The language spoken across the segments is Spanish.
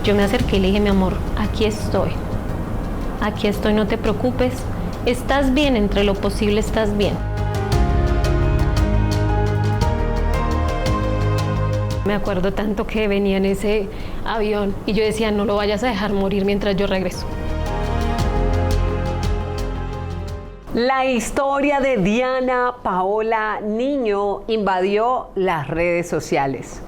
Yo me acerqué y le dije, mi amor, aquí estoy, no te preocupes, estás bien, entre lo posible estás bien. Me acuerdo tanto que venía en ese avión y yo decía, no lo vayas a dejar morir mientras yo regreso. La historia de Diana Paola Niño invadió las redes sociales.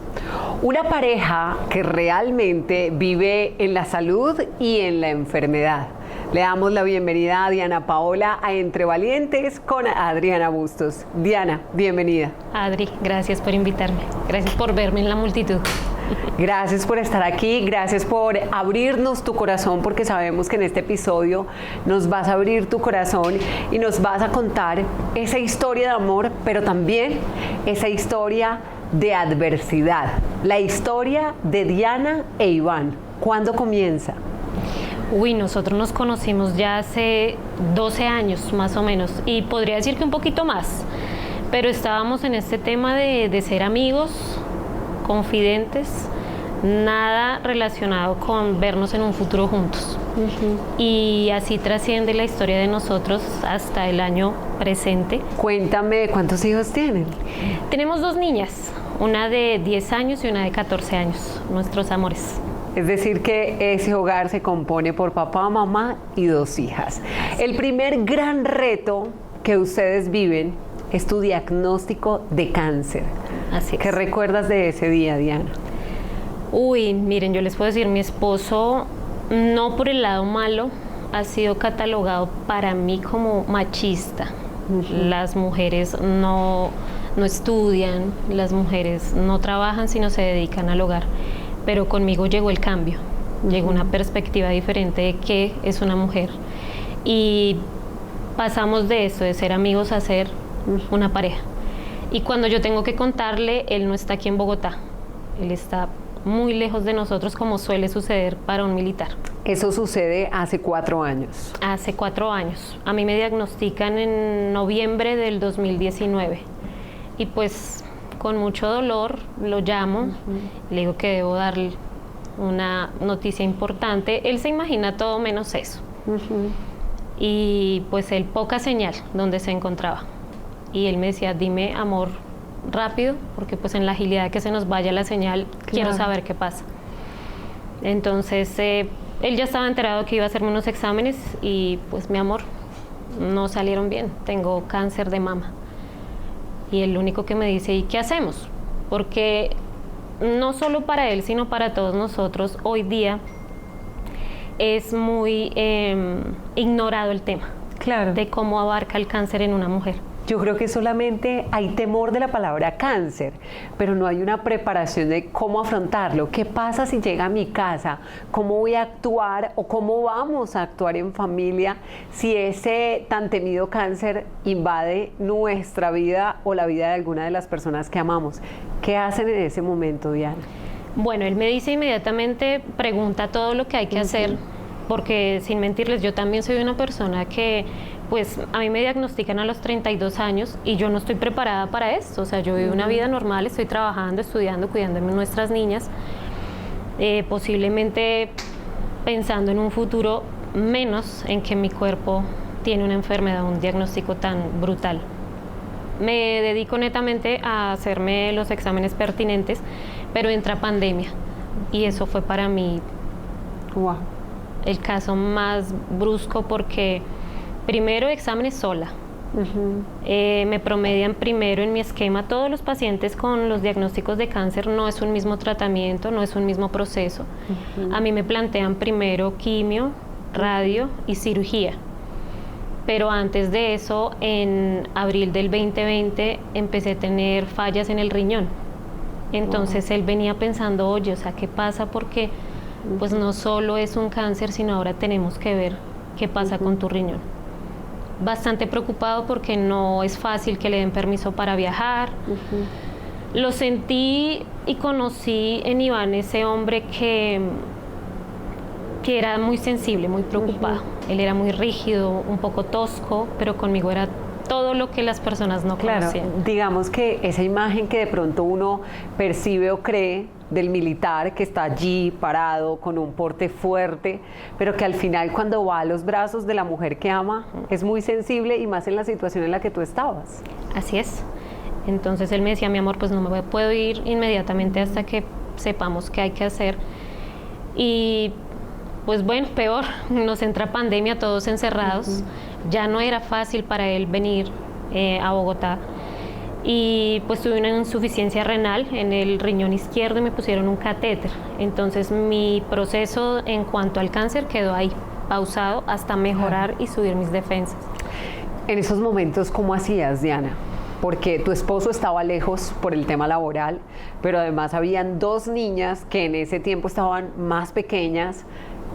Una pareja que realmente vive en la salud y en la enfermedad. Le damos la bienvenida a Diana Paola a Entre Valientes con Adriana Bustos. Diana, bienvenida. Adri, gracias por invitarme. Gracias por verme en la multitud. Gracias por estar aquí, gracias por abrirnos tu corazón, porque sabemos que en este episodio nos vas a abrir tu corazón y nos vas a contar esa historia de amor, pero también esa historia de adversidad, la historia de Diana e Iván. ¿Cuándo comienza? Nosotros nos conocimos ya hace 12 años más o menos, y podría decir que un poquito más, pero estábamos en este tema de ser amigos, confidentes, nada relacionado con vernos en un futuro juntos. Y así trasciende la historia de nosotros hasta el año presente. Cuéntame, ¿cuántos hijos tienen? Tenemos 2 niñas, una de 10 años y una de 14 años, nuestros amores. Es decir, que ese hogar se compone por papá, mamá y 2 hijas. El primer gran reto que ustedes viven es tu diagnóstico de cáncer. Así es. ¿Qué recuerdas de ese día, Diana? Miren, yo les puedo decir, mi esposo, no por el lado malo, ha sido catalogado para mí como machista. Las mujeres no estudian, las mujeres no trabajan, sino se dedican al hogar. Pero conmigo llegó el cambio, llegó una perspectiva diferente de qué es una mujer. Y pasamos de eso, de ser amigos a ser una pareja. Y cuando yo tengo que contarle, él no está aquí en Bogotá, él está muy lejos de nosotros, como suele suceder para un militar. Eso sucede hace 4 años. Hace 4 años. A mí me diagnostican en noviembre del 2019. Y pues con mucho dolor lo llamo, le digo que debo darle una noticia importante. Él se imagina todo menos eso. Y pues él, poca señal donde se encontraba. Y él me decía, dime, amor, rápido, porque pues en la agilidad que se nos vaya la señal, quiero saber qué pasa. Entonces, él ya estaba enterado que iba a hacerme unos exámenes y pues, mi amor, no salieron bien, tengo cáncer de mama. Y el único que me dice, ¿y qué hacemos? Porque no solo para él, sino para todos nosotros, hoy día es muy ignorado el tema de cómo abarca el cáncer en una mujer. Yo creo que solamente hay temor de la palabra cáncer, pero no hay una preparación de cómo afrontarlo. ¿Qué pasa si llega a mi casa? ¿Cómo voy a actuar o cómo vamos a actuar en familia si ese tan temido cáncer invade nuestra vida o la vida de alguna de las personas que amamos? ¿Qué hacen en ese momento, Diana? Bueno, él me dice inmediatamente, pregunta todo lo que hay que hacer, porque sin mentirles, yo también soy una persona que, pues, a mí me diagnostican a los 32 años y yo no estoy preparada para esto. O sea, yo vivo una vida normal, estoy trabajando, estudiando, cuidando de nuestras niñas, posiblemente pensando en un futuro, menos en que mi cuerpo tiene una enfermedad, un diagnóstico tan brutal. Me dedico netamente a hacerme los exámenes pertinentes, pero entra pandemia y eso fue para mí el caso más brusco, porque primero exámenes sola. Me promedian primero en mi esquema. Todos los pacientes con los diagnósticos de cáncer no es un mismo tratamiento, no es un mismo proceso. A mí me plantean primero quimio, radio y cirugía. Pero antes de eso, en abril del 2020, empecé a tener fallas en el riñón. Entonces él venía pensando, oye, o sea, ¿qué pasa? Porque pues no solo es un cáncer, sino ahora tenemos que ver qué pasa con tu riñón. Bastante preocupado porque no es fácil que le den permiso para viajar. Lo sentí y conocí en Iván ese hombre que era muy sensible, muy preocupado. Él era muy rígido, un poco tosco, pero conmigo era todo lo que las personas no Claro, conocían. digamos que esa imagen que de pronto uno percibe o cree del militar que está allí parado con un porte fuerte, pero que al final cuando va a los brazos de la mujer que ama es muy sensible, y más en la situación en la que tú estabas. Así es. Entonces él me decía, mi amor, pues no me puedo ir inmediatamente hasta que sepamos qué hay que hacer. Y pues bueno, peor, nos entra pandemia, todos encerrados. Ya no era fácil para él venir a Bogotá. Y pues tuve una insuficiencia renal en el riñón izquierdo y me pusieron un catéter. Entonces mi proceso en cuanto al cáncer quedó ahí, pausado hasta mejorar y subir mis defensas. En esos momentos, ¿cómo hacías, Diana? Porque tu esposo estaba lejos por el tema laboral, pero además habían 2 niñas que en ese tiempo estaban más pequeñas.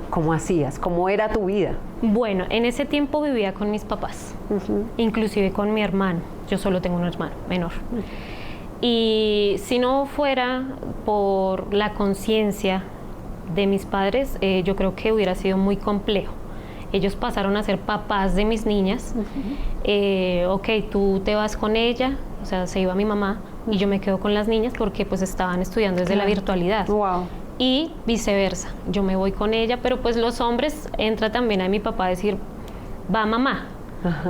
¿Cómo hacías? ¿Cómo era tu vida? Bueno, en ese tiempo vivía con mis papás, inclusive con mi hermano. Yo solo tengo un hermano menor. Y si no fuera por la conciencia de mis padres, yo creo que hubiera sido muy complejo. Ellos pasaron a ser papás de mis niñas. Ok, tú te vas con ella, o sea, se iba mi mamá y yo me quedo con las niñas porque pues estaban estudiando desde la virtualidad. Wow. Y viceversa, yo me voy con ella, pero pues los hombres, entra también a mi papá a decir, va mamá,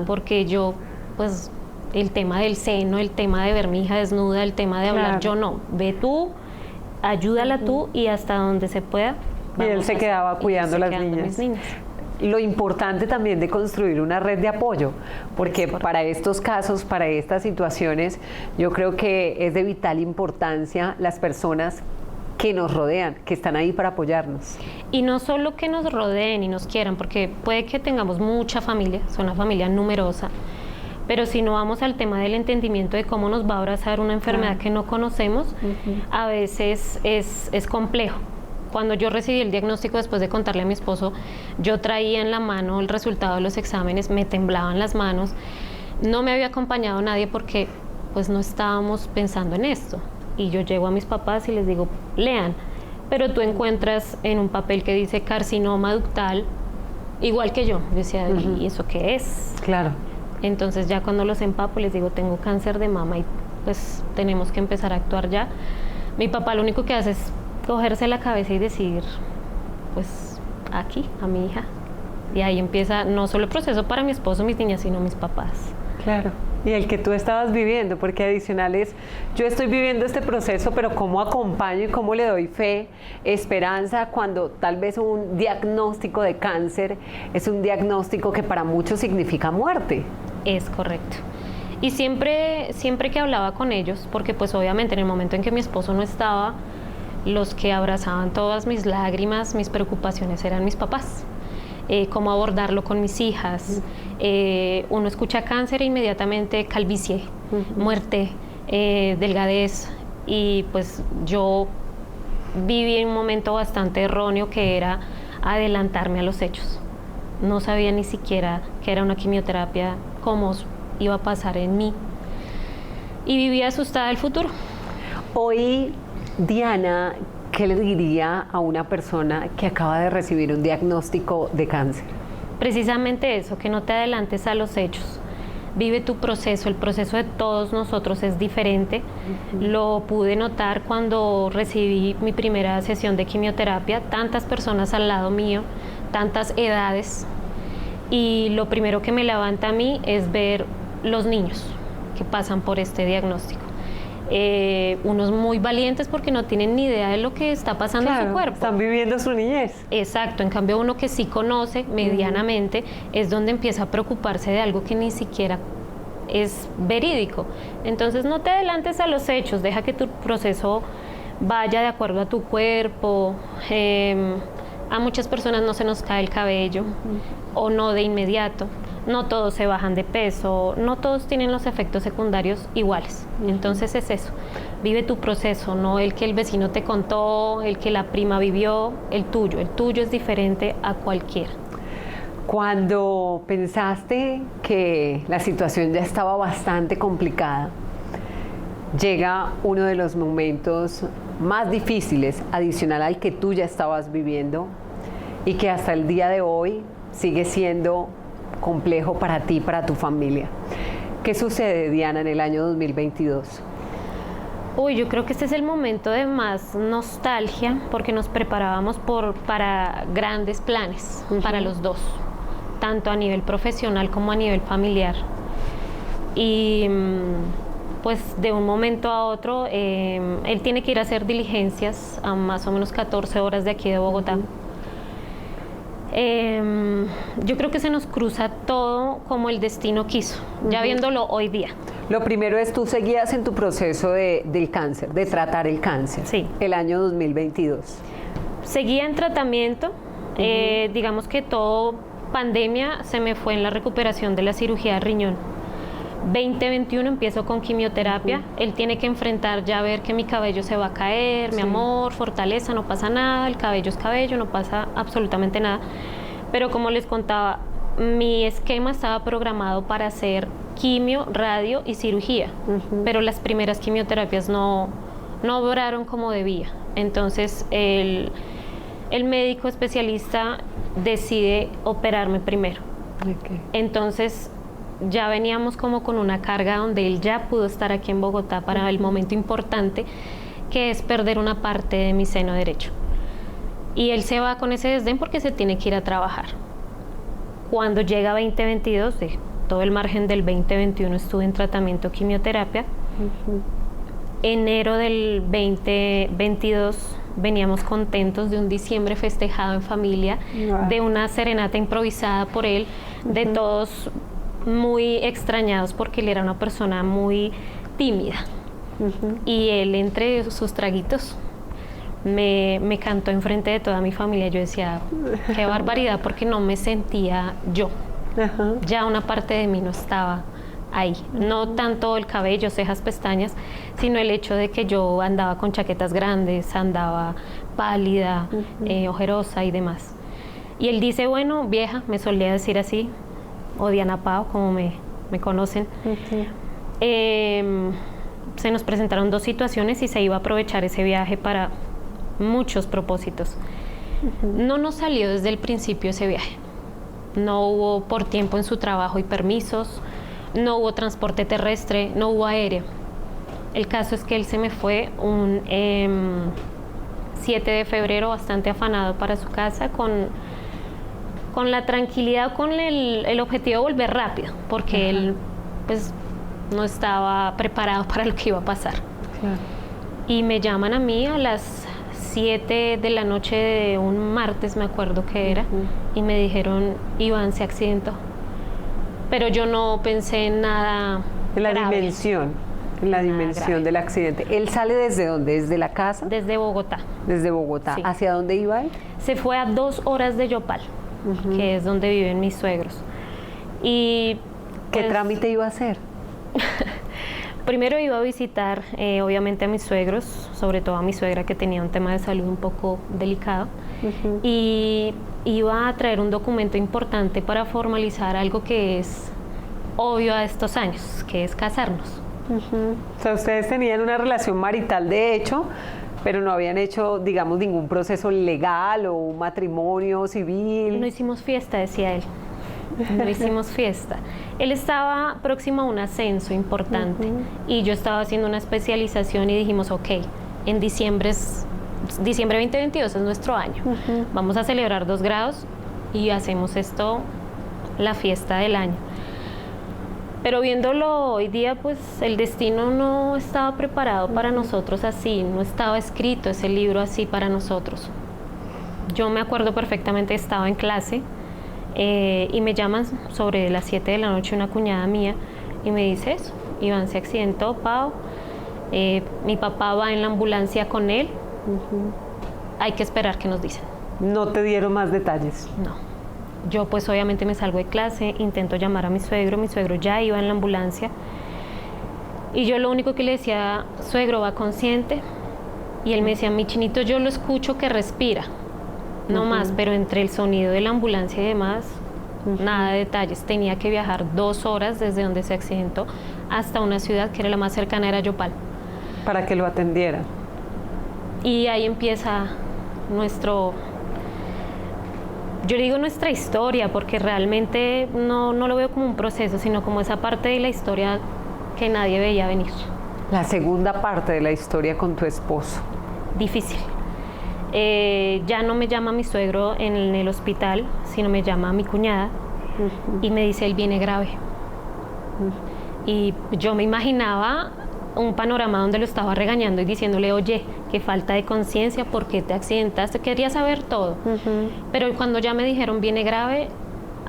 porque yo, pues el tema del seno, el tema de ver mi hija desnuda, el tema de hablar, yo no, ve tú, ayúdala tú y hasta donde se pueda. Y él se quedaba cuidando a las mis niñas. Lo importante también de construir una red de apoyo, porque para estos casos, para estas situaciones, yo creo que es de vital importancia las personas que nos rodean, que están ahí para apoyarnos. Y no solo que nos rodeen y nos quieran, porque puede que tengamos mucha familia, son una familia numerosa, pero si no vamos al tema del entendimiento de cómo nos va a abrazar una enfermedad que no conocemos, a veces es complejo. Cuando yo recibí el diagnóstico después de contarle a mi esposo, yo traía en la mano el resultado de los exámenes, me temblaban las manos, no me había acompañado nadie porque pues no estábamos pensando en esto. Y yo llego a mis papás y les digo, lean, pero tú encuentras en un papel que dice carcinoma ductal, igual que yo. Decía, ¿y eso qué es? Claro. Entonces ya cuando los empapo les digo, tengo cáncer de mama y pues tenemos que empezar a actuar ya. Mi papá lo único que hace es cogerse la cabeza y decir, pues aquí, a mi hija. Y ahí empieza no solo el proceso para mi esposo, mis niñas, sino mis papás. Claro. Y el que tú estabas viviendo, porque adicional es, yo estoy viviendo este proceso, pero ¿cómo acompaño y cómo le doy fe, esperanza, cuando tal vez un diagnóstico de cáncer es un diagnóstico que para muchos significa muerte? Es correcto. Y siempre que hablaba con ellos, porque pues obviamente en el momento en que mi esposo no estaba, los que abrazaban todas mis lágrimas, mis preocupaciones eran mis papás. Cómo abordarlo con mis hijas. Uno escucha cáncer e inmediatamente calvicie, muerte, delgadez. Y pues yo viví un momento bastante erróneo que era adelantarme a los hechos. No sabía ni siquiera que era una quimioterapia, cómo iba a pasar en mí. Y vivía asustada del futuro. Hoy, Diana, ¿qué le diría a una persona que acaba de recibir un diagnóstico de cáncer? Precisamente eso, que no te adelantes a los hechos. Vive tu proceso, el proceso de todos nosotros es diferente. Lo pude notar cuando recibí mi primera sesión de quimioterapia, tantas personas al lado mío, tantas edades. Y lo primero que me levanta a mí es ver los niños que pasan por este diagnóstico. Unos muy valientes porque no tienen ni idea de lo que está pasando en su cuerpo. Están viviendo su niñez. Exacto, en cambio uno que sí conoce medianamente es donde empieza a preocuparse de algo que ni siquiera es verídico. Entonces no te adelantes a los hechos, deja que tu proceso vaya de acuerdo a tu cuerpo. A muchas personas no se nos cae el cabello o no de inmediato. No todos se bajan de peso, no todos tienen los efectos secundarios iguales. Entonces es eso, vive tu proceso, no el que el vecino te contó, el que la prima vivió, el tuyo es diferente a cualquiera. Cuando pensaste que la situación ya estaba bastante complicada, llega uno de los momentos más difíciles, adicional al que tú ya estabas viviendo y que hasta el día de hoy sigue siendo complejo para ti, para tu familia. ¿Qué sucede, Diana, en el año 2022? Uy, yo creo que este es el momento de más nostalgia porque nos preparábamos para grandes planes para los dos, tanto a nivel profesional como a nivel familiar. Y pues de un momento a otro, él tiene que ir a hacer diligencias a más o menos 14 horas de aquí de Bogotá. Yo creo que se nos cruza todo como el destino quiso, ya viéndolo hoy día. Lo primero es, tú seguías en tu proceso del cáncer, de tratar el cáncer, sí. El año 2022. Seguía en tratamiento, digamos que todo pandemia se me fue en la recuperación de la cirugía de riñón. 2021 empiezo con quimioterapia, él tiene que enfrentar ya ver que mi cabello se va a caer, mi amor, fortaleza, no pasa nada, el cabello es cabello, no pasa absolutamente nada. Pero como les contaba, mi esquema estaba programado para hacer quimio, radio y cirugía, pero las primeras quimioterapias no obraron como debía. Entonces el médico especialista decide operarme primero. Entonces ya veníamos como con una carga donde él ya pudo estar aquí en Bogotá para el momento importante, que es perder una parte de mi seno derecho. Y él se va con ese desdén porque se tiene que ir a trabajar. Cuando llega 2022, de todo el margen del 2021 estuve en tratamiento quimioterapia. Enero del 2022 veníamos contentos de un diciembre festejado en familia, de una serenata improvisada por él, de todos muy extrañados porque él era una persona muy tímida. Y él, entre sus traguitos, me cantó enfrente de toda mi familia. Yo decía, qué barbaridad, porque no me sentía yo. Ya una parte de mí no estaba ahí. No tanto el cabello, cejas, pestañas, sino el hecho de que yo andaba con chaquetas grandes, andaba pálida, ojerosa y demás. Y él dice, bueno, vieja, me solía decir así, o Diana Pao, como me conocen. Se nos presentaron dos situaciones y se iba a aprovechar ese viaje para muchos propósitos. No nos salió desde el principio ese viaje. No hubo por tiempo en su trabajo y permisos, no hubo transporte terrestre, no hubo aéreo. El caso es que él se me fue un 7 de febrero bastante afanado para su casa con la tranquilidad, con el objetivo de volver rápido, porque él pues no estaba preparado para lo que iba a pasar. Y me llaman a mí a las 7 de la noche de un martes, me acuerdo que era, y me dijeron, Iván se accidentó. Pero yo no pensé en nada en la grave. dimensión del accidente. ¿Él sale desde dónde? ¿Desde la casa? Desde Bogotá. Desde Bogotá. Sí. ¿Hacia dónde iba él? Se fue a 2 horas de Yopal, que es donde viven mis suegros. Y ¿qué pues, trámite iba a hacer? Primero iba a visitar, obviamente, a mis suegros, sobre todo a mi suegra, que tenía un tema de salud un poco delicado, y iba a traer un documento importante para formalizar algo que es obvio a estos años, que es casarnos. O sea, ustedes tenían una relación marital de hecho, pero no habían hecho, digamos, ningún proceso legal o un matrimonio civil. No hicimos fiesta, decía él. No hicimos fiesta. Él estaba próximo a un ascenso importante y yo estaba haciendo una especialización y dijimos, ok, en diciembre 2022 es nuestro año. Vamos a celebrar 2 grados y hacemos esto la fiesta del año. Pero viéndolo hoy día, pues el destino no estaba preparado para nosotros así, no estaba escrito ese libro así para nosotros. Yo me acuerdo perfectamente, estaba en clase y me llaman sobre las 7 de la noche una cuñada mía y me dice eso, Iván se accidentó, Pau, mi papá va en la ambulancia con él, hay que esperar que nos dicen. ¿No te dieron más detalles? No. Yo pues obviamente me salgo de clase, intento llamar a mi suegro ya iba en la ambulancia y yo lo único que le decía, suegro, ¿va consciente? Y él me decía, mi chinito, yo lo escucho que respira, no más, pero entre el sonido de la ambulancia y demás, nada de detalles. Tenía que viajar 2 horas desde donde se accidentó hasta una ciudad que era la más cercana, era Yopal. Para que lo atendieran. Y ahí empieza yo le digo nuestra historia porque realmente no lo veo como un proceso, sino como esa parte de la historia que nadie veía venir. La segunda parte de la historia con tu esposo. Difícil. Ya no me llama mi suegro en el hospital, sino me llama mi cuñada y me dice, él viene grave. Y yo me imaginaba un panorama donde lo estaba regañando y diciéndole, oye, qué falta de conciencia, ¿por qué te accidentaste? Quería saber todo. Pero cuando ya me dijeron viene grave,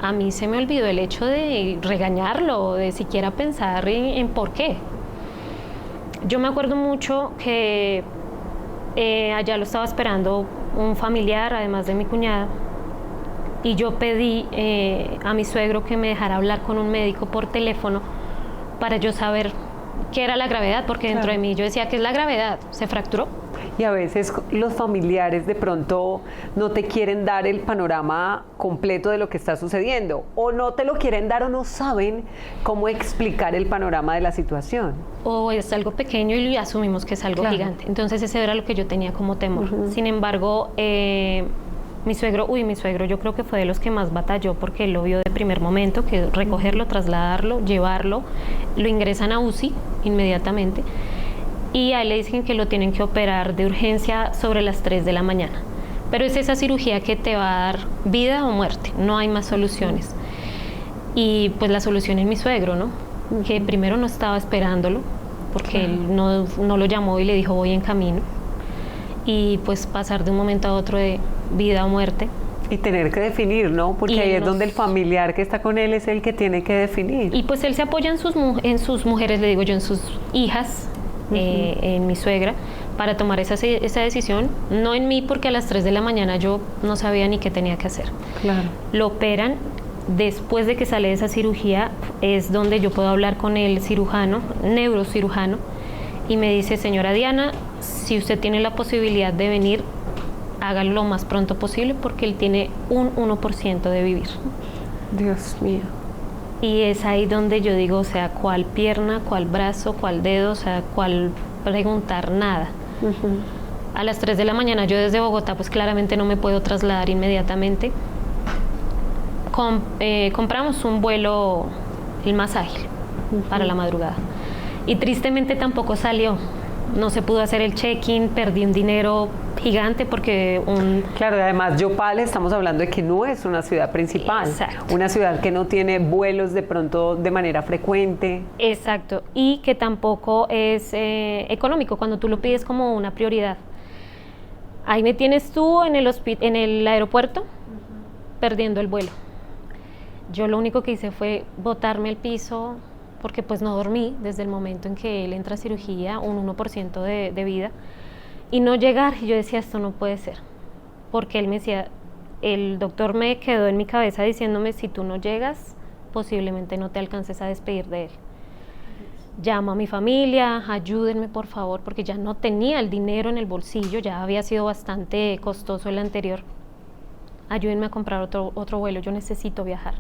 a mí se me olvidó el hecho de regañarlo o de siquiera pensar en por qué. Yo me acuerdo mucho que allá lo estaba esperando un familiar, además de mi cuñada, y yo pedí a mi suegro que me dejara hablar con un médico por teléfono para yo saber qué era la gravedad, porque dentro de mí yo decía, ¿qué es la gravedad? ¿Se fracturó? Y a veces los familiares de pronto no te quieren dar el panorama completo de lo que está sucediendo, o no te lo quieren dar o no saben cómo explicar el panorama de la situación. O es algo pequeño y asumimos que es algo gigante. Entonces ese era lo que yo tenía como temor. Sin embargo, mi suegro yo creo que fue de los que más batalló porque él lo vio de primer momento, que recogerlo, trasladarlo, llevarlo, lo ingresan a UCI inmediatamente y a él le dicen que lo tienen que operar de urgencia sobre las 3 de la mañana. Pero es esa cirugía que te va a dar vida o muerte, no hay más soluciones. Y pues la solución es mi suegro, ¿no? Que primero no estaba esperándolo, porque él no lo llamó y le dijo voy en camino. Y pues pasar de un momento a otro de vida o muerte. Y tener que definir, ¿no? Porque ahí es donde el familiar que está con él es el que tiene que definir. Y pues él se apoya en sus mujeres, le digo yo, en sus hijas, en mi suegra, para tomar esa decisión. No en mí, porque a las 3 de la mañana yo no sabía ni qué tenía que hacer. Claro. Lo operan. Después de que sale de esa cirugía es donde yo puedo hablar con el cirujano, neurocirujano, y me dice, señora Diana, si usted tiene la posibilidad de venir, hágalo lo más pronto posible porque él tiene un 1% de vivir. Dios mío. Y es ahí donde yo digo, o sea, ¿cuál pierna, cuál brazo, cuál dedo, o sea, cuál preguntar? Nada. A las 3 de la mañana yo desde Bogotá pues claramente no me puedo trasladar inmediatamente. Compramos un vuelo el más ágil para la madrugada y tristemente tampoco salió, no se pudo hacer el check-in, perdí un dinero gigante porque Claro, y además Yopal estamos hablando de que no es una ciudad principal. Exacto. Una ciudad que no tiene vuelos de pronto de manera frecuente. Exacto, y que tampoco es económico cuando tú lo pides como una prioridad. Ahí me tienes tú en el aeropuerto perdiendo el vuelo. Yo lo único que hice fue botarme al piso porque pues no dormí desde el momento en que él entra a cirugía, un 1% de vida, y no llegar. Y yo decía, esto no puede ser, porque él me decía, el doctor me quedó en mi cabeza diciéndome, si tú no llegas, posiblemente no te alcances a despedir de él. Llamo a mi familia, ayúdenme por favor, porque ya no tenía el dinero en el bolsillo, ya había sido bastante costoso el anterior. Ayúdenme a comprar otro vuelo, yo necesito viajar.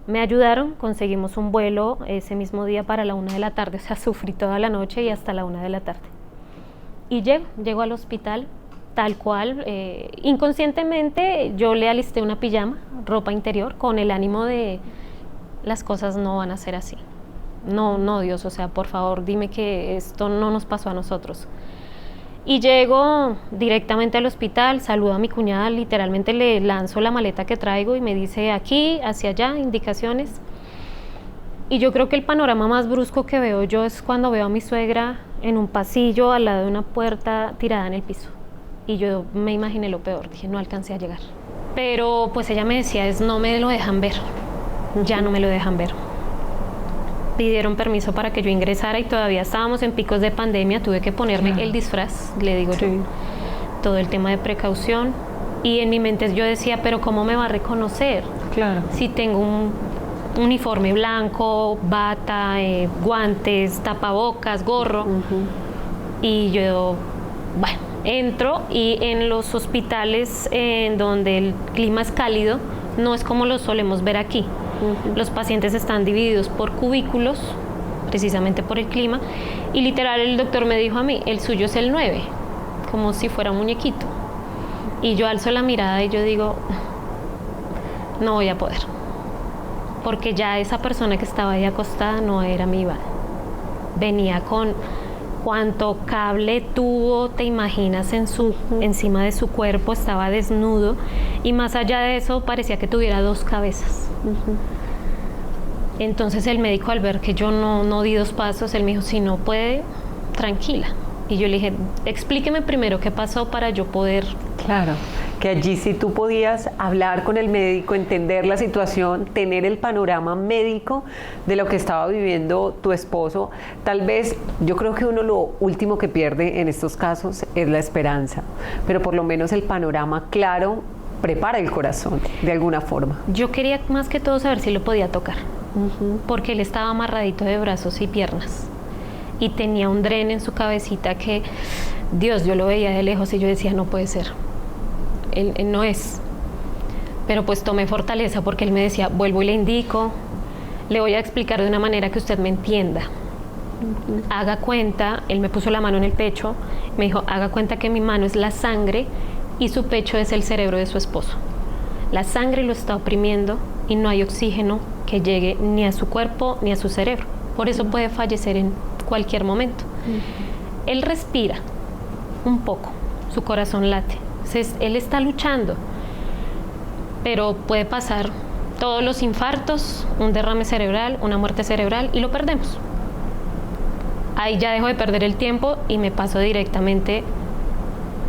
Me ayudaron, conseguimos un vuelo ese mismo día para la 1 de la tarde, o sea, sufrí toda la noche y hasta la 1 de la tarde. Y llego al hospital tal cual, inconscientemente yo le alisté una pijama, ropa interior, con el ánimo de las cosas no van a ser así. No, Dios, o sea, por favor, dime que esto no nos pasó a nosotros. Y llego directamente al hospital, saludo a mi cuñada, literalmente le lanzo la maleta que traigo y me dice aquí, hacia allá, indicaciones. Y yo creo que el panorama más brusco que veo yo es cuando veo a mi suegra en un pasillo al lado de una puerta tirada en el piso. Y yo me imaginé lo peor, dije, no alcancé a llegar. Pero pues ella me decía, no me lo dejan ver, ya no me lo dejan ver. Pidieron permiso para que yo ingresara y todavía estábamos en picos de pandemia, tuve que ponerme el disfraz, le digo yo, todo el tema de precaución, y en mi mente yo decía, pero ¿cómo me va a reconocer? Claro. Si tengo un uniforme blanco, bata, guantes, tapabocas, gorro, y yo, bueno, entro y en los hospitales en donde el clima es cálido, no es como lo solemos ver aquí. Los pacientes están divididos por cubículos, precisamente por el clima, y literal el doctor me dijo a mí, el suyo es el 9, como si fuera un muñequito. Y yo alzo la mirada y yo digo, no voy a poder, porque ya esa persona que estaba ahí acostada no era mi Iván. Venía con cuánto cable tuvo, te imaginas, encima de su cuerpo, estaba desnudo, y más allá de eso parecía que tuviera 2 cabezas. Entonces el médico, al ver que yo no di 2 pasos, él me dijo, si no puede, tranquila. Y yo le dije, explíqueme primero qué pasó para yo poder... Claro, que allí sí tú podías hablar con el médico, entender la situación, tener el panorama médico de lo que estaba viviendo tu esposo. Tal vez, yo creo que uno lo último que pierde en estos casos es la esperanza, pero por lo menos el panorama claro prepara el corazón de alguna forma. Yo quería más que todo saber si lo podía tocar, porque él estaba amarradito de brazos y piernas. Y tenía un dren en su cabecita que, Dios, yo lo veía de lejos y yo decía, no puede ser, él no es. Pero pues tomé fortaleza porque él me decía, vuelvo y le indico, le voy a explicar de una manera que usted me entienda. Haga cuenta, él me puso la mano en el pecho, me dijo, haga cuenta que mi mano es la sangre y su pecho es el cerebro de su esposo. La sangre lo está oprimiendo y no hay oxígeno que llegue ni a su cuerpo ni a su cerebro. Por eso puede fallecer en cualquier momento. Él respira un poco, su corazón late, él está luchando, pero puede pasar todos los infartos, un derrame cerebral, una muerte cerebral, y lo perdemos. Ahí ya dejo de perder el tiempo y me paso directamente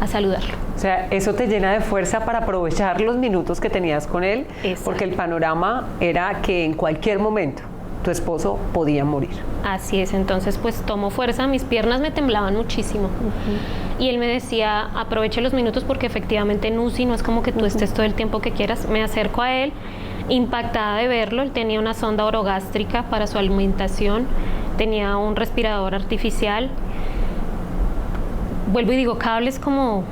a saludarlo. O sea, eso te llena de fuerza para aprovechar los minutos que tenías con él. Exacto. Porque el panorama era que en cualquier momento tu esposo podía morir. Así es, entonces pues tomo fuerza, mis piernas me temblaban muchísimo. Y él me decía, aproveche los minutos porque efectivamente en UCI no es como que tú estés todo el tiempo que quieras. Me acerco a él, impactada de verlo. Él tenía una sonda orogástrica para su alimentación, tenía un respirador artificial. Vuelvo y digo, cables como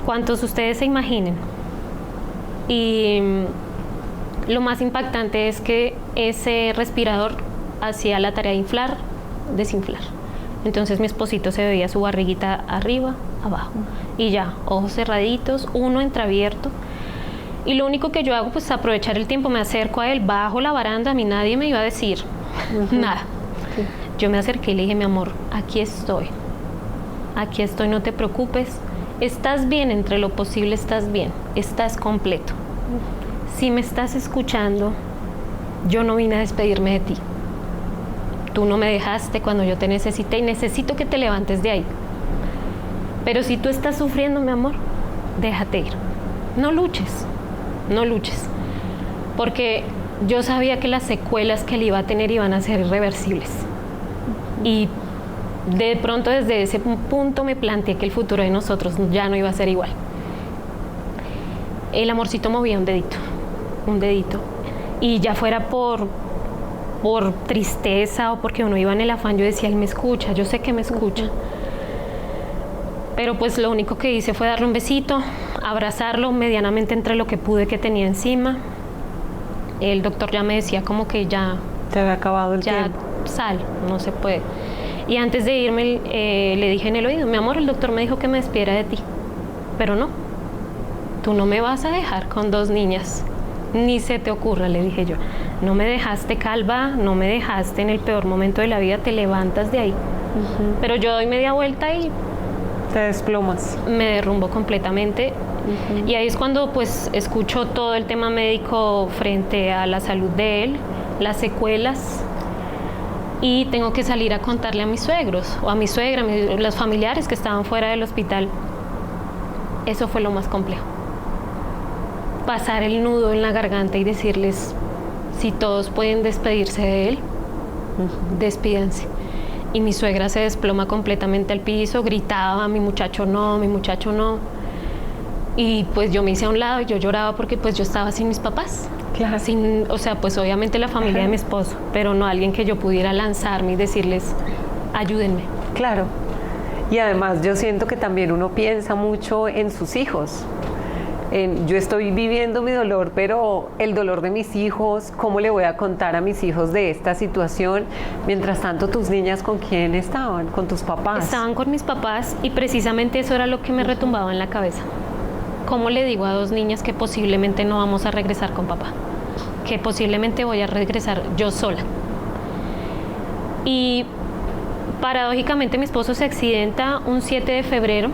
cuantos ustedes se imaginen. Y lo más impactante es que ese respirador hacía la tarea de inflar, desinflar. Entonces mi esposito se veía su barriguita arriba, abajo, y ya, ojos cerraditos, uno entreabierto. Y lo único que yo hago, pues aprovechar el tiempo, me acerco a él, bajo la baranda, a mí nadie me iba a decir nada. Yo me acerqué y le dije, mi amor, aquí estoy, no te preocupes, estás bien, entre lo posible estás bien, estás completo. Si me estás escuchando, yo no vine a despedirme de ti. Tú no me dejaste cuando yo te necesité y necesito que te levantes de ahí. Pero si tú estás sufriendo, mi amor, déjate ir. No luches. Porque yo sabía que las secuelas que él iba a tener iban a ser irreversibles. Y de pronto desde ese punto me planteé que el futuro de nosotros ya no iba a ser igual. El amorcito movía un dedito. Y ya fuera por tristeza o porque uno iba en el afán, yo decía, él me escucha, yo sé que me escucha. Pero pues lo único que hice fue darle un besito, abrazarlo medianamente entre lo que pude que tenía encima. El doctor ya me decía como que ya... Se había acabado el tiempo. Sal, no se puede. Y antes de irme le dije en el oído, mi amor, el doctor me dijo que me despidiera de ti, pero no, tú no me vas a dejar con 2 niñas. Ni se te ocurra, le dije yo. No me dejaste calva, no me dejaste en el peor momento de la vida, te levantas de ahí. Pero yo doy media vuelta y... te desplomas. Me derrumbo completamente. Y ahí es cuando pues escucho todo el tema médico frente a la salud de él, las secuelas, y tengo que salir a contarle a mis suegros, o a mi suegra, los familiares que estaban fuera del hospital. Eso fue lo más complejo. Pasar el nudo en la garganta y decirles, si todos pueden despedirse de él, despídense. Y mi suegra se desploma completamente al piso, gritaba, mi muchacho no. Y pues yo me hice a un lado y yo lloraba porque pues yo estaba sin mis papás. Claro. O sea, pues obviamente la familia de mi esposo, pero no alguien que yo pudiera lanzarme y decirles, ayúdenme. Claro. Y además yo siento que también uno piensa mucho en sus hijos. Yo estoy viviendo mi dolor, pero el dolor de mis hijos, ¿cómo le voy a contar a mis hijos de esta situación? Mientras tanto, ¿tus niñas con quién estaban? ¿Con tus papás? Estaban con mis papás y precisamente eso era lo que me retumbaba en la cabeza. ¿Cómo le digo a 2 niñas que posiblemente no vamos a regresar con papá? que posiblemente voy a regresar yo sola. Y paradójicamente mi esposo se accidenta un 7 de febrero,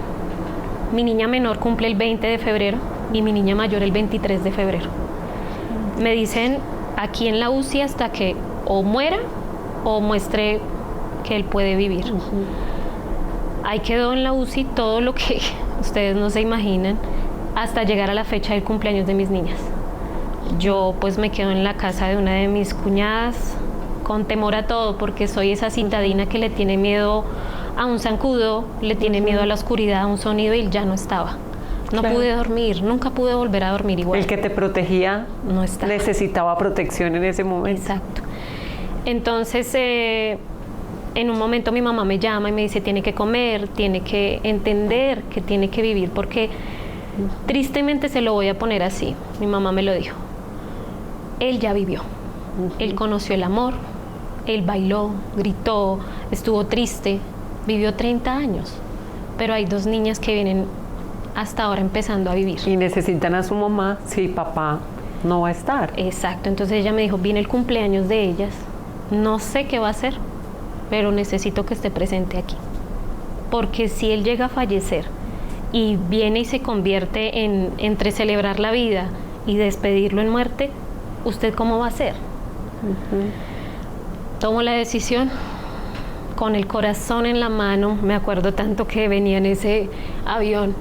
mi niña menor cumple el 20 de febrero y mi niña mayor el 23 de febrero. Me dicen aquí en la UCI hasta que o muera o muestre que él puede vivir. Ahí quedó en la UCI todo lo que ustedes no se imaginan hasta llegar a la fecha del cumpleaños de mis niñas. Yo pues me quedo en la casa de una de mis cuñadas con temor a todo porque soy esa citadina que le tiene miedo a un zancudo, le tiene miedo a la oscuridad, a un sonido y ya no estaba. No pude dormir, nunca pude volver a dormir igual. El que te protegía no estaba. Necesitaba protección en ese momento. Exacto. Entonces, en un momento mi mamá me llama y me dice, tiene que comer, tiene que entender que tiene que vivir, porque tristemente se lo voy a poner así, mi mamá me lo dijo. Él ya vivió, él conoció el amor, él bailó, gritó, estuvo triste, vivió 30 años, pero hay 2 niñas que vienen hasta ahora empezando a vivir. Y necesitan a su mamá si papá no va a estar. Exacto, entonces ella me dijo, viene el cumpleaños de ellas, no sé qué va a hacer, pero necesito que esté presente aquí. Porque si él llega a fallecer y viene y se convierte en entre celebrar la vida y despedirlo en muerte, ¿usted cómo va a hacer? Tomo la decisión con el corazón en la mano. Me acuerdo tanto que venía en ese avión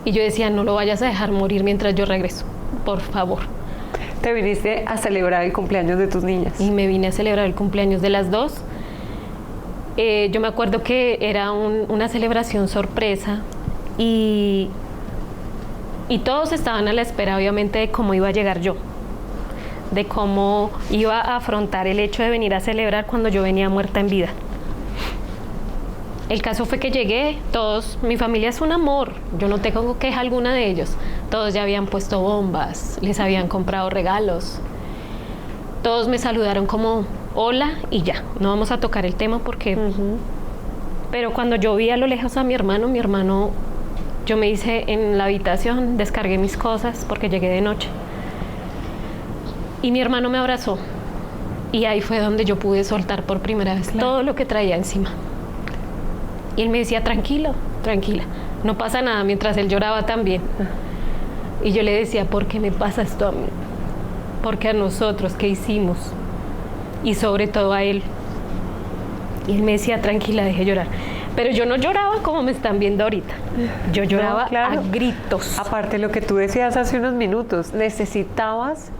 y yo decía, no lo vayas a dejar morir mientras yo regreso, por favor. Te viniste a celebrar el cumpleaños de tus niñas. Y me vine a celebrar el cumpleaños de las 2. Yo me acuerdo que era una celebración sorpresa y todos estaban a la espera, obviamente, de cómo iba a llegar yo, de cómo iba a afrontar el hecho de venir a celebrar cuando yo venía muerta en vida. El caso fue que llegué, todos, mi familia es un amor, yo no tengo queja alguna de ellos. Todos ya habían puesto bombas, les habían comprado regalos. Todos me saludaron como hola y ya, no vamos a tocar el tema porque... Pero cuando yo vi a lo lejos a mi hermano, yo me hice en la habitación, descargué mis cosas porque llegué de noche. Y mi hermano me abrazó y ahí fue donde yo pude soltar por primera vez todo lo que traía encima. Y él me decía, tranquila, no pasa nada, mientras él lloraba también. Y yo le decía, ¿por qué me pasa esto a mí? Porque a nosotros, ¿qué hicimos? Y sobre todo a él. Y él me decía, tranquila, deje llorar. Pero yo no lloraba como me están viendo ahorita. Yo lloraba a gritos. Aparte lo que tú decías hace unos minutos, necesitabas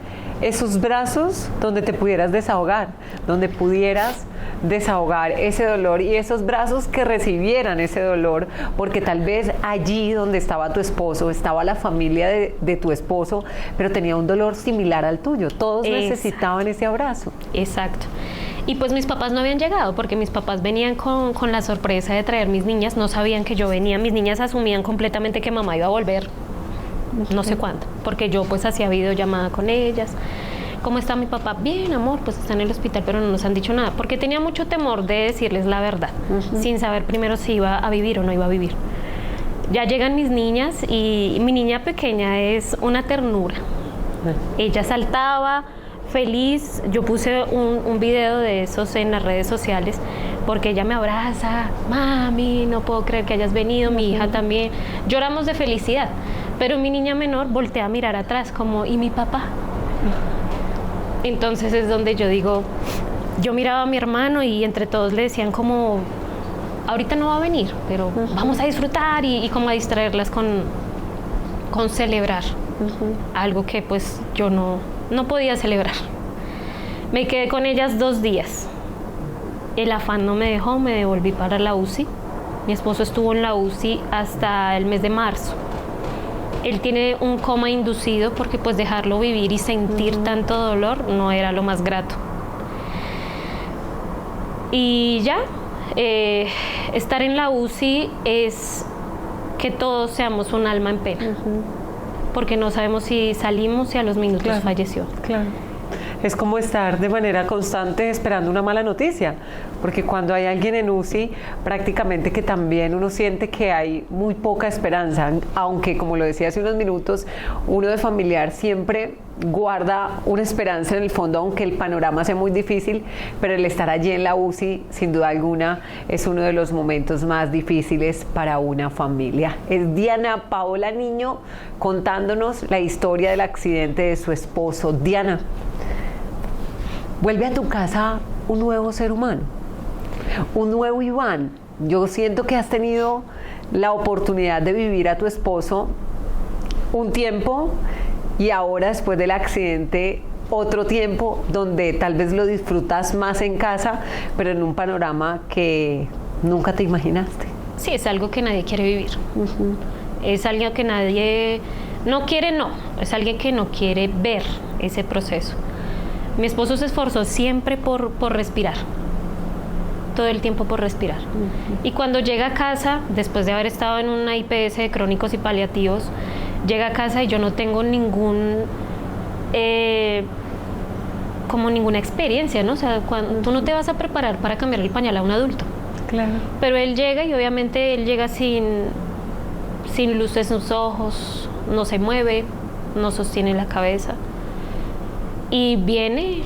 esos brazos donde te pudieras desahogar, donde pudieras desahogar ese dolor y esos brazos que recibieran ese dolor, porque tal vez allí donde estaba tu esposo, estaba la familia de tu esposo, pero tenía un dolor similar al tuyo. Todos necesitaban ese abrazo. Exacto. Y pues mis papás no habían llegado, porque mis papás venían con la sorpresa de traer mis niñas, no sabían que yo venía, mis niñas asumían completamente que mamá iba a volver, no sé cuándo, porque yo pues hacía videollamada con ellas. ¿Cómo está mi papá? Bien, amor, pues está en el hospital, pero no nos han dicho nada, porque tenía mucho temor de decirles la verdad, sin saber primero si iba a vivir o no iba a vivir. Ya llegan mis niñas y mi niña pequeña es una ternura. Ella saltaba feliz, yo puse un video de esos en las redes sociales, porque ella me abraza, mami, no puedo creer que hayas venido, mi hija también, lloramos de felicidad, pero mi niña menor voltea a mirar atrás como, ¿y mi papá? Entonces es donde yo digo, yo miraba a mi hermano y entre todos le decían como, ahorita no va a venir, pero vamos a disfrutar y como a distraerlas con celebrar algo que pues yo no podía celebrar. Me quedé con ellas 2 días. El afán no me dejó, me devolví para la UCI. Mi esposo estuvo en la UCI hasta el mes de marzo. Él tiene un coma inducido porque pues dejarlo vivir y sentir tanto dolor no era lo más grato. Y ya, estar en la UCI es que todos seamos un alma en pena, porque no sabemos si salimos y a los minutos falleció. Claro. Es como estar de manera constante esperando una mala noticia, porque cuando hay alguien en UCI, prácticamente que también uno siente que hay muy poca esperanza, aunque como lo decía hace unos minutos, uno de familiar siempre guarda una esperanza en el fondo, aunque el panorama sea muy difícil, pero el estar allí en la UCI, sin duda alguna, es uno de los momentos más difíciles para una familia. Es Diana Paola Niño contándonos la historia del accidente de su esposo. Diana, vuelve a tu casa un nuevo ser humano, un nuevo Iván. Yo siento que has tenido la oportunidad de vivir a tu esposo un tiempo y ahora, después del accidente, otro tiempo donde tal vez lo disfrutas más en casa, pero en un panorama que nunca te imaginaste. Sí, es algo que nadie quiere vivir. Es algo que nadie no quiere, es alguien que no quiere ver ese proceso. Mi esposo se esforzó siempre por respirar, todo el tiempo por respirar. Y cuando llega a casa, después de haber estado en una IPS de crónicos y paliativos, llega a casa y yo no tengo ninguna experiencia, ¿no? O sea, tú no te vas a preparar para cambiar el pañal a un adulto. Claro. Pero él llega y obviamente él llega sin luces en sus ojos, no se mueve, no sostiene la cabeza. Y viene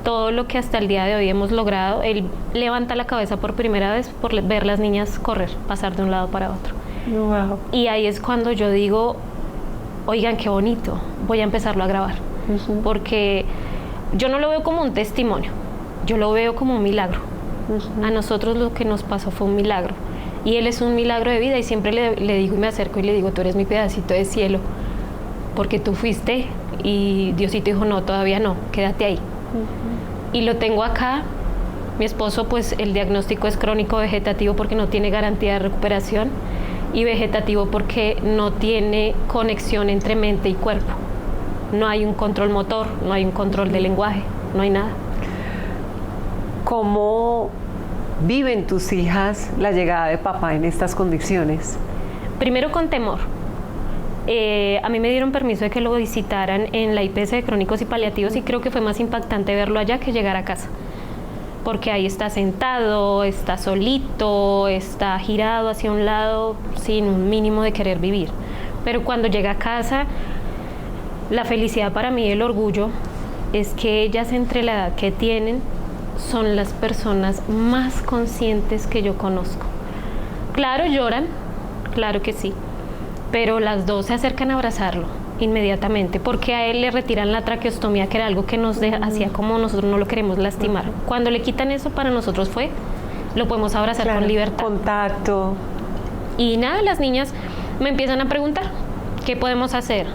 todo lo que hasta el día de hoy hemos logrado. Él levanta la cabeza por primera vez por ver las niñas correr, pasar de un lado para otro. Wow. Y ahí es cuando yo digo, oigan, qué bonito, voy a empezarlo a grabar. Porque yo no lo veo como un testimonio, yo lo veo como un milagro. A nosotros lo que nos pasó fue un milagro. Y él es un milagro de vida y siempre le digo y me acerco y le digo, tú eres mi pedacito de cielo, porque tú fuiste y Diosito dijo, no, todavía no, quédate ahí. Y lo tengo acá. Mi esposo, pues el diagnóstico es crónico vegetativo porque no tiene garantía de recuperación, y vegetativo porque no tiene conexión entre mente y cuerpo. No hay un control motor, no hay un control de lenguaje, no hay nada. ¿Cómo viven tus hijas la llegada de papá en estas condiciones? Primero con temor. A mí me dieron permiso de que lo visitaran en la IPS de crónicos y paliativos y creo que fue más impactante verlo allá que llegar a casa. Porque ahí está sentado, está solito, está girado hacia un lado sin un mínimo de querer vivir. Pero cuando llega a casa, la felicidad para mí y el orgullo es que ellas, entre la edad que tienen, son las personas más conscientes que yo conozco. Claro, lloran, claro que sí, pero las dos se acercan a abrazarlo inmediatamente, porque a él le retiran la traqueostomía, que era algo que nos hacía como nosotros no lo queremos lastimar. Cuando le quitan eso, para nosotros lo podemos abrazar con libertad. Contacto. Y nada, las niñas me empiezan a preguntar, ¿qué podemos hacer?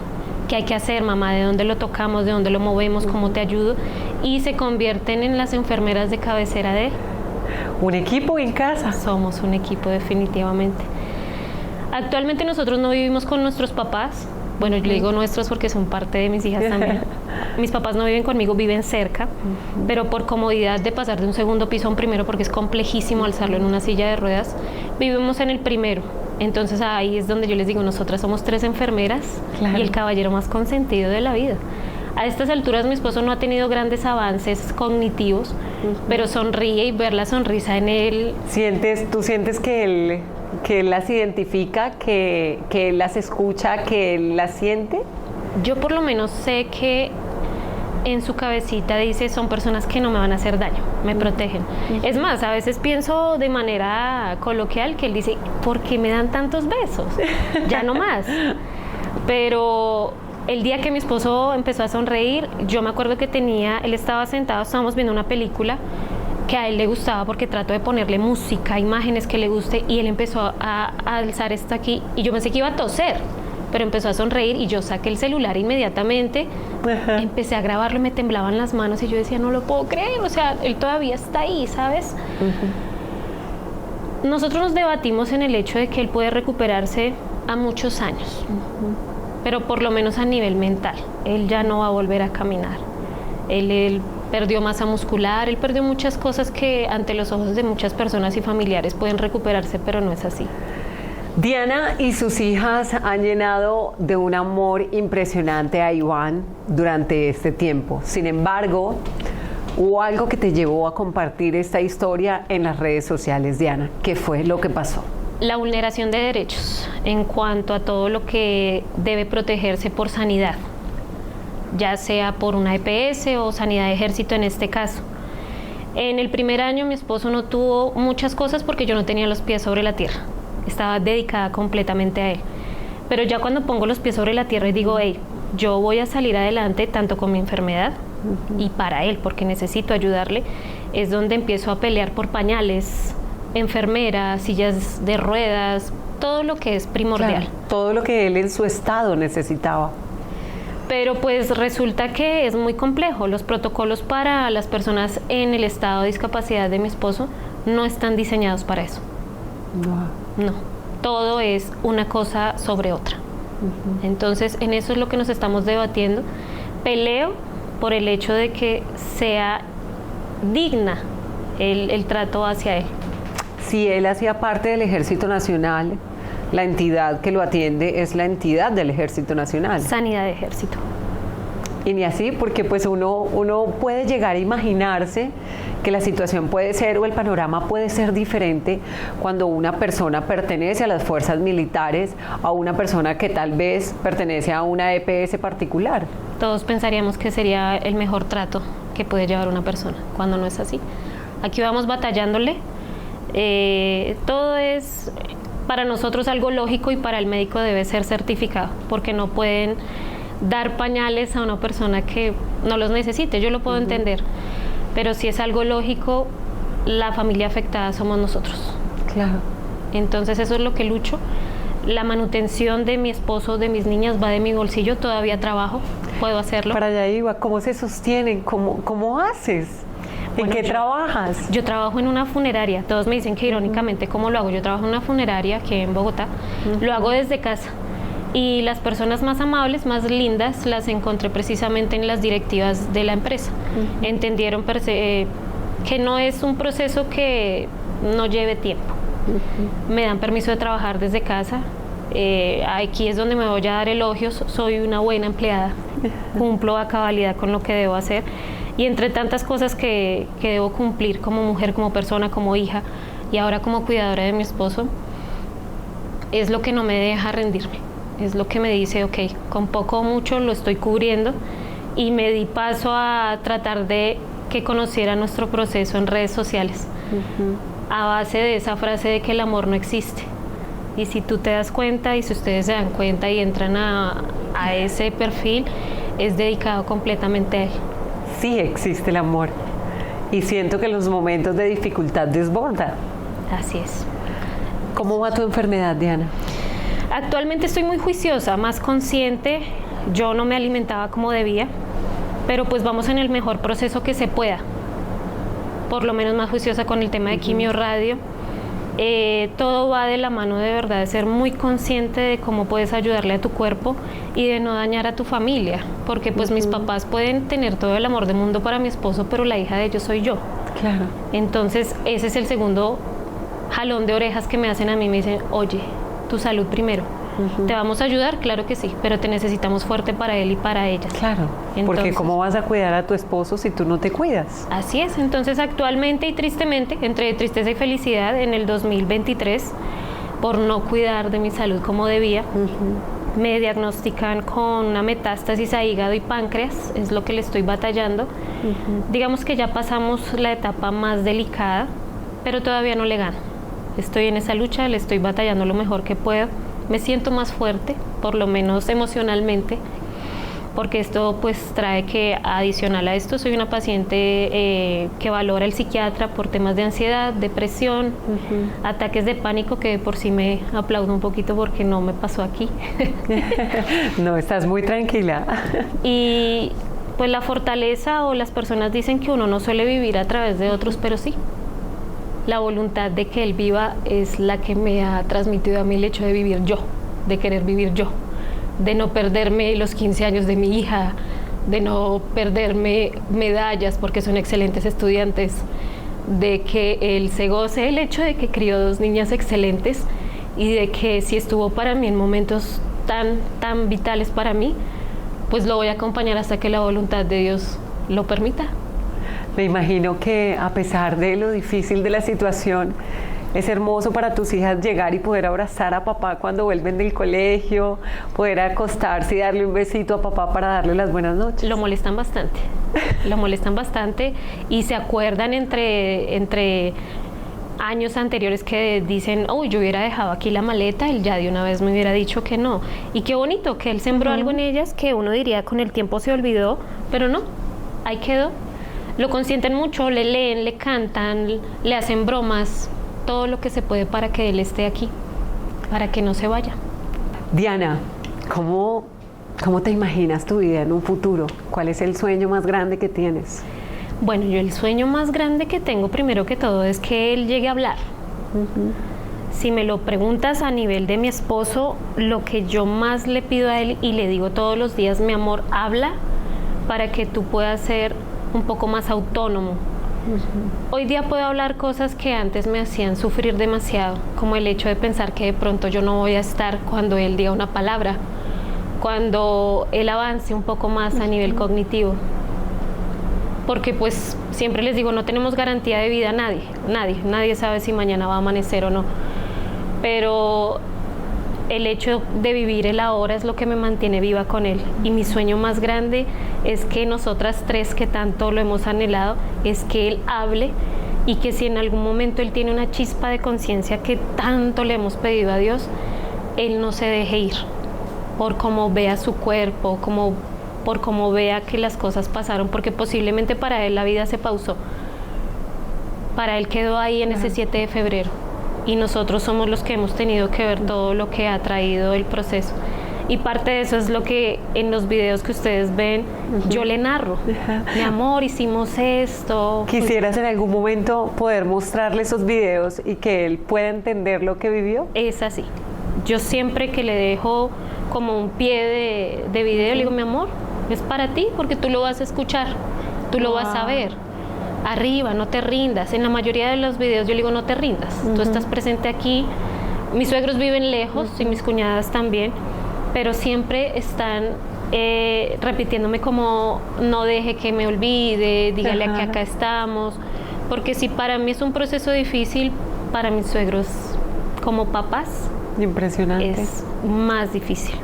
¿Qué hay que hacer, mamá? ¿De dónde lo tocamos? ¿De dónde lo movemos? ¿Cómo te ayudo? Y se convierten en las enfermeras de cabecera de él. Un equipo en casa. Somos un equipo, definitivamente. Actualmente nosotros no vivimos con nuestros papás. Bueno, yo digo nuestros porque son parte de mis hijas también. Mis papás no viven conmigo, viven cerca, pero por comodidad de pasar de un segundo piso a un primero, porque es complejísimo alzarlo en una silla de ruedas, vivimos en el primero. Entonces ahí es donde yo les digo, nosotras somos 3 enfermeras, claro, y el caballero más consentido de la vida. A estas alturas mi esposo no ha tenido grandes avances cognitivos, pero sonríe, y ver la sonrisa en él. ¿Tú sientes que él las identifica, que él las escucha, que él las siente? Yo por lo menos sé que en su cabecita dice, son personas que no me van a hacer daño, me protegen. Es más, a veces pienso de manera coloquial que él dice, ¿por qué me dan tantos besos? Ya no más. Pero el día que mi esposo empezó a sonreír, yo me acuerdo que él estaba sentado, estábamos viendo una película que a él le gustaba porque trato de ponerle música, imágenes que le guste, y él empezó a alzar esto aquí y yo pensé que iba a toser, pero empezó a sonreír y yo saqué el celular inmediatamente, empecé a grabarlo y me temblaban las manos y yo decía, no lo puedo creer, o sea, él todavía está ahí, ¿sabes? Nosotros nos debatimos en el hecho de que él puede recuperarse a muchos años, pero por lo menos a nivel mental, él ya no va a volver a caminar. Él perdió masa muscular, él perdió muchas cosas que ante los ojos de muchas personas y familiares pueden recuperarse, pero no es así. Diana y sus hijas han llenado de un amor impresionante a Iván durante este tiempo. Sin embargo, hubo algo que te llevó a compartir esta historia en las redes sociales, Diana. ¿Qué fue lo que pasó? La vulneración de derechos en cuanto a todo lo que debe protegerse por sanidad, ya sea por una EPS o sanidad de ejército en este caso. En el primer año mi esposo no tuvo muchas cosas porque yo no tenía los pies sobre la tierra. Estaba dedicada completamente a él. Pero ya cuando pongo los pies sobre la tierra y digo, hey, yo voy a salir adelante tanto con mi enfermedad y para él, porque necesito ayudarle, es donde empiezo a pelear por pañales, enfermeras, sillas de ruedas, todo lo que es primordial. Claro, todo lo que él en su estado necesitaba. Pero pues resulta que es muy complejo. Los protocolos para las personas en el estado de discapacidad de mi esposo no están diseñados para eso. No, todo es una cosa sobre otra. Entonces, en eso es lo que nos estamos debatiendo. Peleo por el hecho de que sea digna el trato hacia él. Si él hacía parte del Ejército Nacional, la entidad que lo atiende es la entidad del Ejército Nacional. Sanidad de Ejército. Y ni así, porque pues uno puede llegar a imaginarse que la situación puede ser o el panorama puede ser diferente cuando una persona pertenece a las fuerzas militares a una persona que tal vez pertenece a una EPS particular. Todos pensaríamos que sería el mejor trato que puede llevar una persona, cuando no es así. Aquí vamos batallándole. Todo es para nosotros algo lógico y para el médico debe ser certificado, porque no pueden dar pañales a una persona que no los necesite. Yo lo puedo entender, pero si es algo lógico, la familia afectada somos nosotros. Claro. Entonces eso es lo que lucho. La manutención de mi esposo, de mis niñas, va de mi bolsillo. Todavía trabajo, puedo hacerlo. Para allá iba, ¿cómo se sostienen? ¿Cómo haces? ¿En qué trabajas? Yo trabajo en una funeraria. Todos me dicen que irónicamente, ¿cómo lo hago? Yo trabajo en una funeraria aquí en Bogotá. Lo hago desde casa. Y las personas más amables, más lindas, las encontré precisamente en las directivas de la empresa. Entendieron que no es un proceso que no lleve tiempo. Me dan permiso de trabajar desde casa. Aquí es donde me voy a dar elogios. Soy una buena empleada. Cumplo a cabalidad con lo que debo hacer. Y entre tantas cosas que debo cumplir como mujer, como persona, como hija y ahora como cuidadora de mi esposo, es lo que no me deja rendirme. Es lo que me dice, ok, con poco o mucho lo estoy cubriendo, y me di paso a tratar de que conociera nuestro proceso en redes sociales, a base de esa frase de que el amor no existe. Y si tú te das cuenta y si ustedes se dan cuenta y entran a ese perfil, es dedicado completamente a él. Sí existe el amor y siento que en los momentos de dificultad desborda. Así es. ¿Cómo va tu enfermedad, Diana? Actualmente estoy muy juiciosa, más consciente. Yo no me alimentaba como debía, pero pues vamos en el mejor proceso que se pueda. Por lo menos más juiciosa con el tema de quimio, radio. Todo va de la mano de verdad de ser muy consciente de cómo puedes ayudarle a tu cuerpo y de no dañar a tu familia, porque pues mis papás pueden tener todo el amor del mundo para mi esposo, pero la hija de ellos soy yo. Claro. Entonces ese es el segundo jalón de orejas que me hacen a mí. Me dicen, oye, tu salud primero. ¿Te vamos a ayudar? Claro que sí, pero te necesitamos fuerte para él y para ellas. Claro, entonces, porque ¿cómo vas a cuidar a tu esposo si tú no te cuidas? Así es. Entonces actualmente y tristemente, entre tristeza y felicidad, en el 2023, por no cuidar de mi salud como debía, me diagnostican con una metástasis a hígado y páncreas. Es lo que le estoy batallando. Digamos que ya pasamos la etapa más delicada, pero todavía no le gano. Estoy en esa lucha, le estoy batallando lo mejor que puedo. Me siento más fuerte, por lo menos emocionalmente, porque esto pues trae que, adicional a esto, soy una paciente que valora el psiquiatra por temas de ansiedad, depresión, ataques de pánico, que por sí me aplaudo un poquito porque no me pasó aquí. No, estás muy tranquila. Y pues la fortaleza, o las personas dicen que uno no suele vivir a través de otros, pero sí. La voluntad de que él viva es la que me ha transmitido a mí el hecho de vivir yo, de querer vivir yo, de no perderme los 15 años de mi hija, de no perderme medallas porque son excelentes estudiantes, de que él se goce el hecho de que crió 2 niñas excelentes y de que si estuvo para mí en momentos tan vitales para mí, pues lo voy a acompañar hasta que la voluntad de Dios lo permita. Me imagino que a pesar de lo difícil de la situación, es hermoso para tus hijas llegar y poder abrazar a papá cuando vuelven del colegio, poder acostarse y darle un besito a papá para darle las buenas noches. Lo molestan bastante y se acuerdan entre años anteriores que dicen, uy, yo hubiera dejado aquí la maleta, él ya de una vez me hubiera dicho que no. Y qué bonito que él sembró algo en ellas que uno diría con el tiempo se olvidó, pero no, ahí quedó. Lo consienten mucho, le leen, le cantan, le hacen bromas, todo lo que se puede para que él esté aquí, para que no se vaya. Diana, ¿cómo te imaginas tu vida en un futuro? ¿Cuál es el sueño más grande que tienes? Bueno, yo el sueño más grande que tengo, primero que todo, es que él llegue a hablar. Si me lo preguntas a nivel de mi esposo, lo que yo más le pido a él y le digo todos los días, mi amor, habla para que tú puedas ser un poco más autónomo. Hoy día puedo hablar cosas que antes me hacían sufrir demasiado, como el hecho de pensar que de pronto yo no voy a estar cuando él diga una palabra, cuando él avance un poco más a nivel cognitivo. Porque pues siempre les digo, no tenemos garantía de vida nadie sabe si mañana va a amanecer o no. Pero el hecho de vivir el ahora es lo que me mantiene viva con él. Y mi sueño más grande es que nosotras tres, que tanto lo hemos anhelado, es que él hable y que si en algún momento él tiene una chispa de conciencia que tanto le hemos pedido a Dios, él no se deje ir por cómo vea su cuerpo, por cómo vea que las cosas pasaron, porque posiblemente para él la vida se pausó. Para él quedó ahí en ese 7 de febrero. Y nosotros somos los que hemos tenido que ver todo lo que ha traído el proceso. Y parte de eso es lo que en los videos que ustedes ven, yo le narro. Mi amor, hicimos esto. ¿Quisieras en algún momento poder mostrarle esos videos y que él pueda entender lo que vivió? Es así. Yo siempre que le dejo como un pie de video, le digo, mi amor, es para ti porque tú lo vas a escuchar, tú lo vas a ver. Arriba, no te rindas. En la mayoría de los videos yo le digo, no te rindas. Tú estás presente aquí. Mis suegros viven lejos y mis cuñadas también, pero siempre están repitiéndome como, no deje que me olvide, dígale que acá estamos. Porque si para mí es un proceso difícil, para mis suegros como papás impresionante, es más difícil.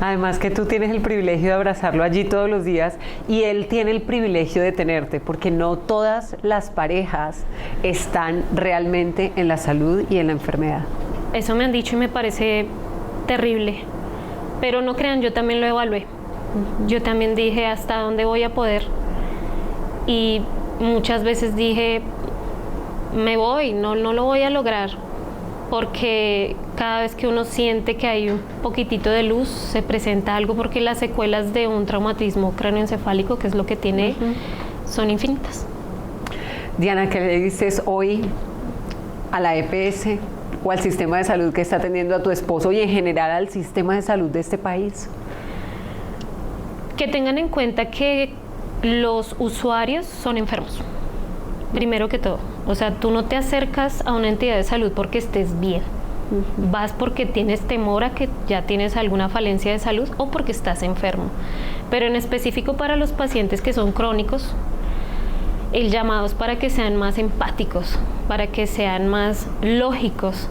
Además que tú tienes el privilegio de abrazarlo allí todos los días y él tiene el privilegio de tenerte, porque no todas las parejas están realmente en la salud y en la enfermedad. Eso me han dicho y me parece terrible, pero no crean, yo también lo evalué. Yo también dije hasta dónde voy a poder y muchas veces dije, me voy, no lo voy a lograr. Porque cada vez que uno siente que hay un poquitito de luz, se presenta algo, porque las secuelas de un traumatismo cráneoencefálico, que es lo que tiene, son infinitas. Diana, ¿qué le dices hoy a la EPS o al sistema de salud que está atendiendo a tu esposo y en general al sistema de salud de este país? Que tengan en cuenta que los usuarios son enfermos. Primero que todo, o sea, tú no te acercas a una entidad de salud porque estés bien. Vas porque tienes temor a que ya tienes alguna falencia de salud o porque estás enfermo. Pero en específico para los pacientes que son crónicos, el llamado es para que sean más empáticos, para que sean más lógicos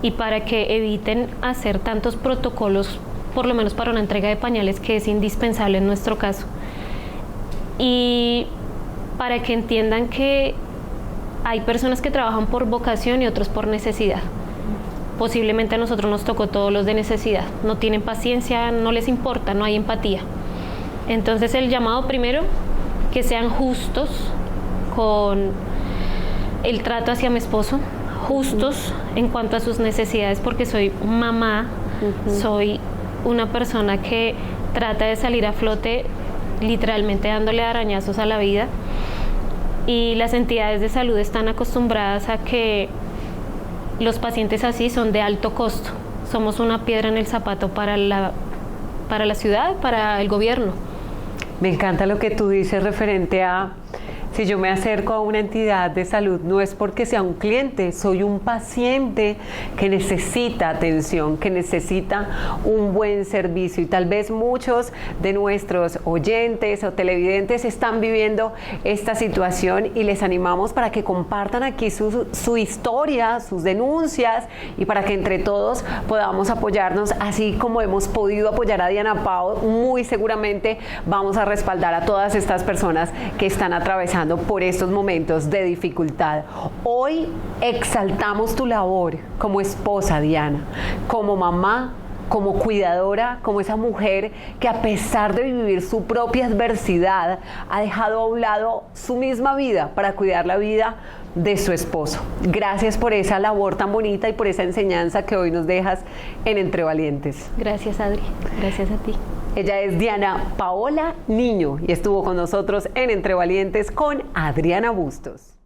y para que eviten hacer tantos protocolos, por lo menos para una entrega de pañales, que es indispensable en nuestro caso. Y para que entiendan que hay personas que trabajan por vocación y otros por necesidad. Posiblemente a nosotros nos tocó todos los de necesidad. No tienen paciencia, no les importa, no hay empatía. Entonces el llamado primero, que sean justos con el trato hacia mi esposo, justos en cuanto a sus necesidades, porque soy mamá, soy una persona que trata de salir a flote literalmente dándole arañazos a la vida, y las entidades de salud están acostumbradas a que los pacientes así son de alto costo. Somos una piedra en el zapato para la ciudad, para el gobierno. Me encanta lo que tú dices referente a Si yo me acerco a una entidad de salud, no es porque sea un cliente, soy un paciente que necesita atención, que necesita un buen servicio. Y tal vez muchos de nuestros oyentes o televidentes están viviendo esta situación y les animamos para que compartan aquí su historia, sus denuncias, y para que entre todos podamos apoyarnos, así como hemos podido apoyar a Diana Pau. Muy seguramente vamos a respaldar a todas estas personas que están atravesando por estos momentos de dificultad. Hoy exaltamos tu labor como esposa, Diana, como mamá, como cuidadora, como esa mujer que, a pesar de vivir su propia adversidad, ha dejado a un lado su misma vida para cuidar la vida de su esposo. Gracias por esa labor tan bonita y por esa enseñanza que hoy nos dejas en Entre Valientes. Gracias, Adri. Gracias a ti. Ella es Diana Paola Niño y estuvo con nosotros en Entre Valientes con Adriana Bustos.